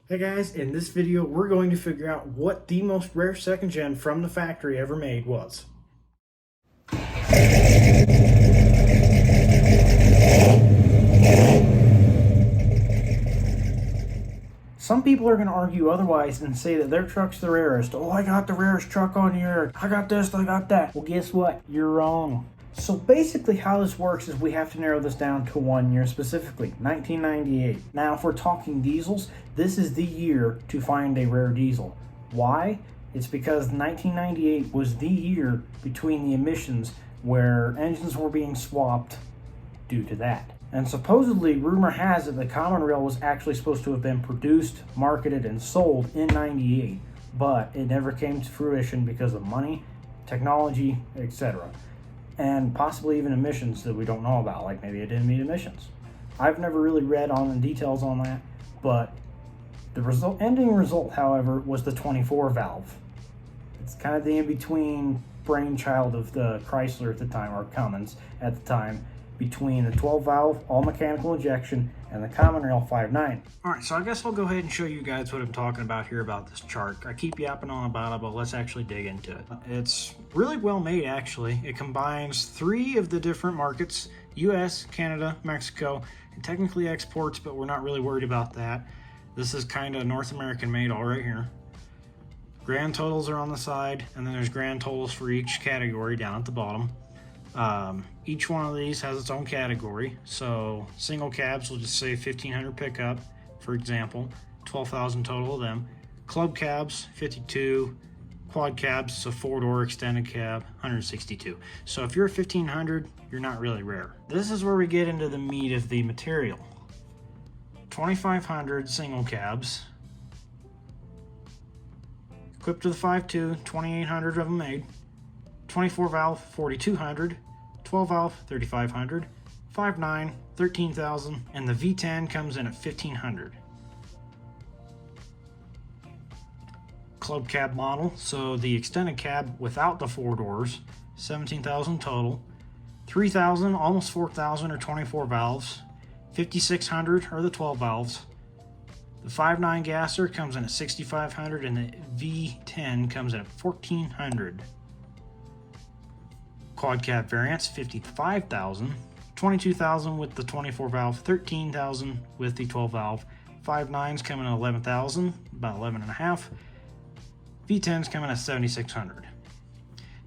Hey guys, in this video we're going to figure out what the most rare second gen from the factory ever made was. Some people are going to argue otherwise and say that their truck's the rarest. Oh, I got the rarest truck on here. I got this, I got that. Well, guess what? You're wrong. So basically how this works is we have to narrow this down to 1 year specifically, 1998. Now, if we're talking diesels, this is the year to find a rare diesel. Why? It's because 1998 was the year between the emissions where engines were being swapped due to that. And supposedly, rumor has it the common rail was actually supposed to have been produced, marketed, and sold in 98, but it never came to fruition because of money, technology, etc. And possibly even emissions that we don't know about, like maybe it didn't meet emissions. I've never really read on the details on that, but the ending result, however, was the 24 valve. It's kind of the in-between brainchild of the Chrysler at the time, or Cummins at the time, between the 12 valve all mechanical injection and the common rail 5.9. Alright, so I guess I'll go ahead and show you guys what I'm talking about here about this chart. I keep yapping on about it, but let's actually dig into it. It's really well made, actually. It combines 3 of the different markets: US, Canada, Mexico, and technically exports, but we're not really worried about that. This is kind of North American made all right here. Grand totals are on the side, and then there's grand totals for each category down at the bottom. Each one of these has its own category. So single cabs will just say 1500 pickup, for example, 12,000 total of them. Club cabs, 52. Quad cabs, so 4-door extended cab, 162. So if you're a 1500, you're not really rare. This is where we get into the meat of the material. 2500 single cabs, equipped to the 5.2, 2800 of them made. 24 valve 4200, 12 valve 3500, 5.9 13,000, and the V10 comes in at 1500. Club cab model, so the extended cab without the 4 doors, 17,000 total. 3,000, almost 4,000 are 24 valves. 5,600 are the 12 valves. The 5.9 gasser comes in at 6,500, and the V10 comes in at 1,400. Quad cab variants, 55,000, 22,000 with the 24 valve, 13,000 with the 12 valve. 5.9s coming at 11,000, about 11.5. V10s coming at 7,600.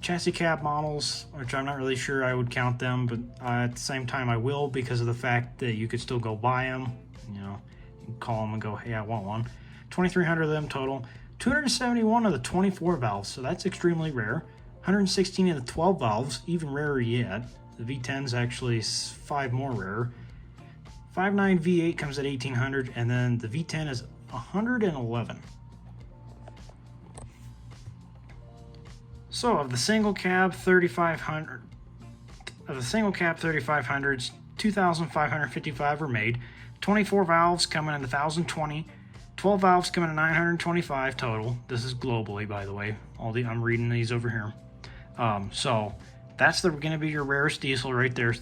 Chassis cab models, which I'm not really sure I would count them, but at the same time I will, because of the fact that you could still go buy them. You know, you can call them and go, hey, I want one. 2,300 of them total. 271 of the 24 valves, so that's extremely rare. 116 of the 12 valves, even rarer yet. The V10's actually 5 more rare. 5.9 V8 comes at 1,800, and then the V10 is 111. So of the single cab 3,500s, 2,555 were made. 24 valves coming in 1,020. 12 valves coming in 925 total. This is globally, by the way. I'm reading these over here. So that's going to be your rarest diesel right there,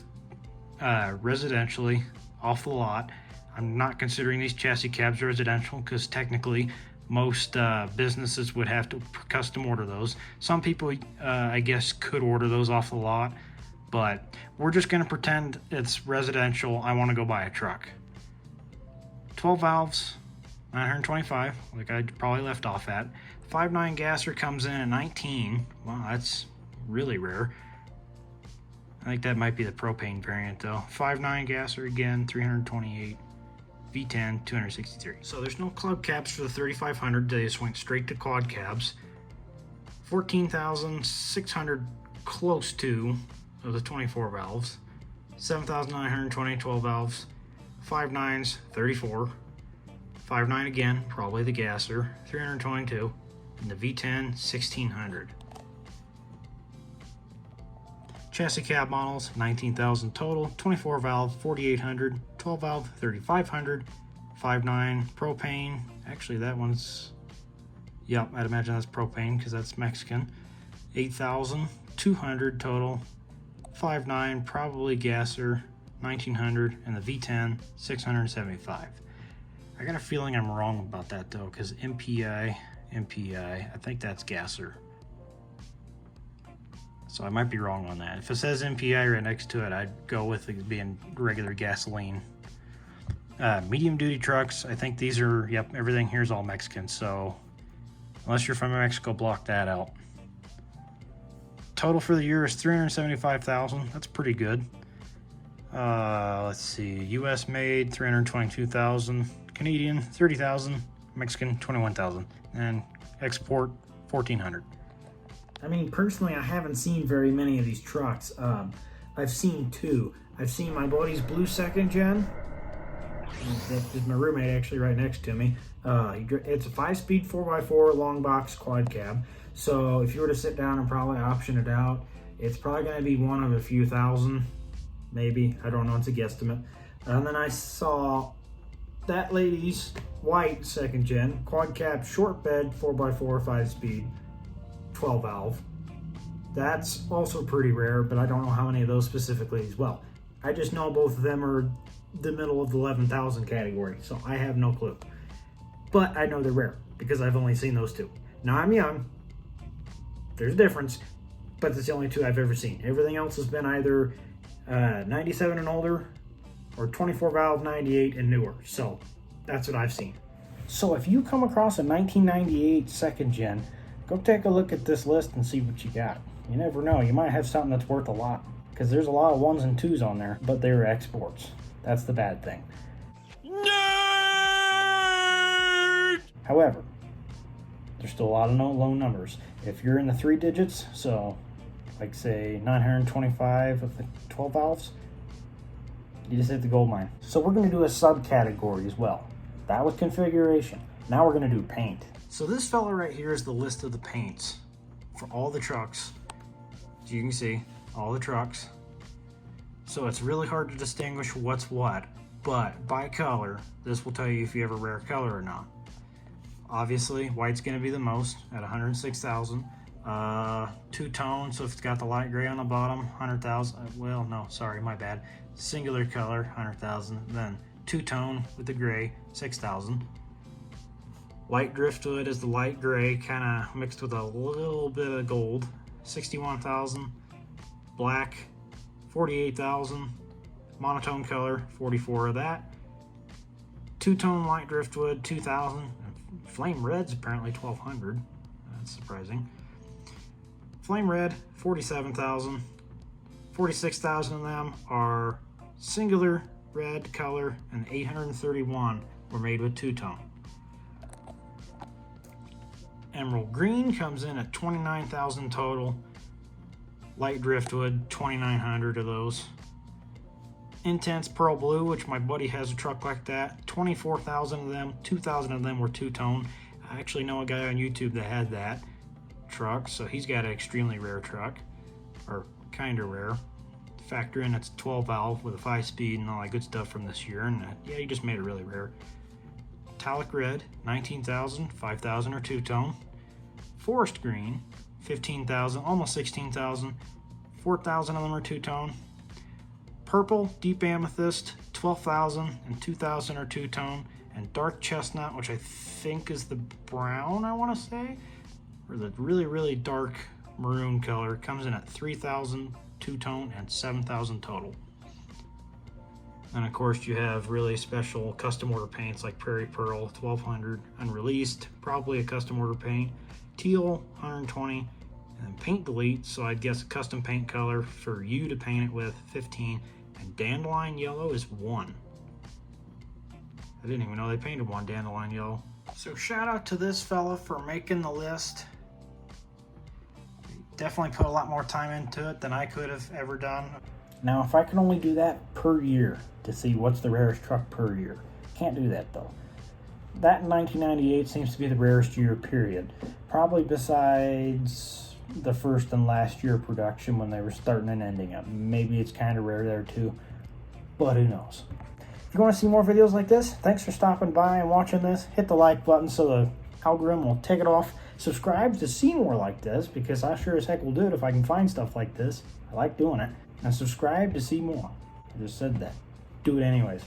residentially, off the lot. I'm not considering these chassis cabs residential because technically most businesses would have to custom order those. Some people, I guess, could order those off the lot, but we're just going to pretend it's residential. I want to go buy a truck. 12 valves, 925, like I probably left off at. 5.9 gasser comes in at 19. Wow, that's really rare. I think that might be the propane variant though. 5.9 gasser again, 328. V10, 263. So there's no club cabs for the 3,500. They just went straight to quad cabs. 14,600 close to of the 24 valves. 7,920 12 valves. 5.9s, 34. 5.9 again, probably the gasser, 322. And the V10, 1,600. Chassis cab models, 19,000 total, 24 valve, 4,800, 12 valve, 3,500, 5.9 propane. Actually, that one's, yep, I'd imagine that's propane because that's Mexican. 8,200 total, 5.9 probably gasser, 1,900, and the V10, 675. I got a feeling I'm wrong about that though, because MPI, I think that's gasser. So I might be wrong on that. If it says MPI right next to it, I'd go with it being regular gasoline. Medium duty trucks, I think these are, yep, everything here is all Mexican. So unless you're from Mexico, block that out. Total for the year is 375,000. That's pretty good. Let's see, US made 322,000, Canadian 30,000, Mexican 21,000, and export 1,400. I mean, personally, I haven't seen very many of these trucks. I've seen two. I've seen my buddy's blue second gen. That is my roommate actually right next to me. It's a 5-speed 4x4 long box quad cab. So if you were to sit down and probably option it out, it's probably going to be one of a few thousand, maybe. I don't know, it's a guesstimate. And then I saw that lady's white second gen quad cab short bed 4x4 5-speed 12 valve. That's also pretty rare, but I don't know how many of those specifically as well. I just know both of them are the middle of the 11,000 category, so I have no clue. But I know they're rare because I've only seen those two. Now I'm young, there's a difference, but it's the only two I've ever seen. Everything else has been either 97 and older or 24 valve 98 and newer. So that's what I've seen. So if you come across a 1998 second gen, go take a look at this list and see what you got. You never know, you might have something that's worth a lot, because there's a lot of 1s and 2s on there, but they're exports. That's the bad thing. Nerd! However, there's still a lot of low numbers. If you're in the 3 digits, so like say 925 with the 12 valves, you just hit the gold mine. So we're going to do a subcategory as well. That was configuration. Now we're going to do paint. So this fella right here is the list of the paints for all the trucks. As you can see, all the trucks. So it's really hard to distinguish what's what, but by color, this will tell you if you have a rare color or not. Obviously, white's going to be the most at 106,000. Two-tone, so if it's got the light gray on the bottom, 100,000. Well, no, sorry, my bad. Singular color, 100,000. Then two-tone with the gray, 6,000. Light driftwood is the light gray, kind of mixed with a little bit of gold, 61,000. Black, 48,000. Monotone color, 44 of that. Two-tone light driftwood, 2,000. Flame red's apparently 1,200. That's surprising. Flame red, 47,000. 46,000 of them are singular red color, and 831 were made with two-tone. Emerald green comes in at 29,000 total. Light driftwood, 2,900 of those. Intense pearl blue, which my buddy has a truck like that, 24,000 of them. 2,000 of them were two-tone. I actually know a guy on YouTube that had that truck, so he's got an extremely rare truck, or kind of rare. Factor in it's 12 valve with a 5-speed and all that good stuff from this year, and yeah, he just made it really rare. Metallic red, 19,000, 5,000 are two-tone. Forest green, 15,000, almost 16,000, 4,000 of them are two-tone. Purple, deep amethyst, 12,000 and 2,000 are two-tone. And dark chestnut, which I think is the brown, I want to say, or the really, really dark maroon color, comes in at 3,000 two-tone and 7,000 total. And of course you have really special custom order paints like Prairie Pearl, 1,200, unreleased, probably a custom order paint. Teal, 120, and paint delete, so I'd guess a custom paint color for you to paint it with, 15, and dandelion yellow is 1. I didn't even know they painted one dandelion yellow. So shout out to this fella for making the list. Definitely put a lot more time into it than I could have ever done. Now if I can only do that per year to see what's the rarest truck per year, can't do that though. That in 1998 seems to be the rarest year period, probably besides the first and last year of production when they were starting and ending up. Maybe it's kind of rare there too, but who knows. If you want to see more videos like this, thanks for stopping by and watching this. Hit the like button so the algorithm will take it off. Subscribe to see more like this, because I sure as heck will do it if I can find stuff like this. I like doing it. And subscribe to see more. I just said that. Do it anyways.